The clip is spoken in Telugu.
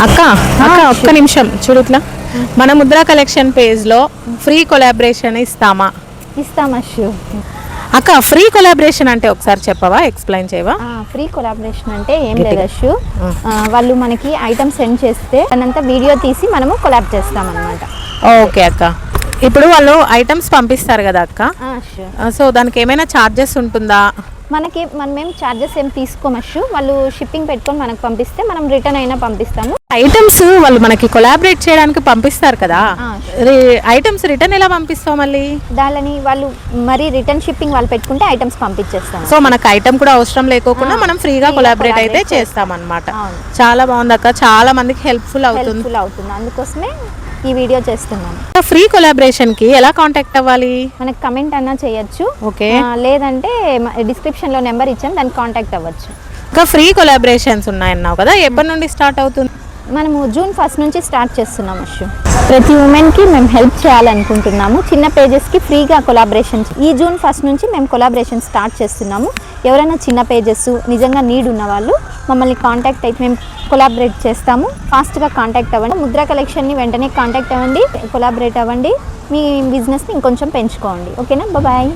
అక్క అక్క ఒక్క నిమిషం చూడు ఇట్లా మన ముద్రా కలెక్షన్ పేజ్లో ఫ్రీ కొలాబరేషన్ ఇస్తామా? ఇస్తామా? అక్క ఫ్రీ కొలాబరేషన్ అంటే ఒకసారి చెప్పవా, ఎక్స్ప్లెయిన్ చేయవా? ఫ్రీ కొలాబరేషన్ అంటే ఏం లేదు అశ్యు, వాళ్ళు మనకి ఐటమ్ సెండ్ చేస్తే అదంతా వీడియో తీసి మనము కొలాబ్ చేస్తాం అన్నమాట. ఓకే అక్క, ఇప్పుడు వాళ్ళు ఐటమ్స్ పంపిస్తారు కదా అక్క, సో దానికి ఏమైనా ఛార్జెస్ ఉంటుందా? మనమేం ఛార్జెస్ ఏం తీసుకోమచ్చు. వాళ్ళు షిప్పింగ్ పెట్టుకొని మనకు పంపిస్తే మనం రిటర్న్ అయినా పంపిస్తాము. ఐటమ్స్ వాళ్ళు మనకి కొలాబరేట్ చేయడానికి పంపిస్తారు కదా, ఐటమ్స్ రిటర్న్ ఎలా పంపిస్తావు మళ్ళీ? దానిని వాళ్ళు మరి రిటర్న్ షిప్పింగ్ వాళ్ళు పెట్టుకుంటే ఐటమ్స్ పంపించేస్తాం. సో మనకు ఐటమ్ కూడా అవసరం లేకోకుండా మనం ఫ్రీగా కొలాబరేట్ అయితే చేస్తాం అన్నమాట. చాలా బాగుంది అక్క, చాలా మందికి హెల్ప్ఫుల్ అవుతుంది. అందుకోసమే ఈ వీడియో చేస్తున్నాను. ఫ్రీ కొలాబరేషన్ కి ఎలా కాంటాక్ట్ అవ్వాలి? మనకి కమెంట్ అన్నా చేయొచ్చు, ఓకే, లేదంటే డిస్క్రిప్షన్ లో నెంబర్ ఇచ్చాను, దానికి కాంటాక్ట్ అవ్వచ్చు. ఇంకా ఫ్రీ కొలాబరేషన్స్ ఉన్నాయన్నావు కదా, ఎప్పటి నుండి స్టార్ట్ అవుతుంది? మనము జూన్ 1 నుంచి స్టార్ట్ చేస్తున్నాం అశ్వు. ప్రతి ఉమెన్కి మేము హెల్ప్ చేయాలనుకుంటున్నాము. చిన్న పేజెస్కి ఫ్రీగా కొలాబరేషన్స్ ఈ జూన్ 1 నుంచి మేము కొలాబరేషన్ స్టార్ట్ చేస్తున్నాము. ఎవరైనా చిన్న పేజెస్ నిజంగా నీడ్ ఉన్న వాళ్ళు మమ్మల్ని కాంటాక్ట్ అయితే మేము కొలాబరేట్ చేస్తాము. ఫాస్ట్గా కాంటాక్ట్ అవ్వండి. ముద్రా కలెక్షన్ని వెంటనే కాంటాక్ట్ అవ్వండి, కొలాబరేట్ అవ్వండి, మీ బిజినెస్ని ఇంకొంచెం పెంచుకోండి. ఓకేనా? బాయ్.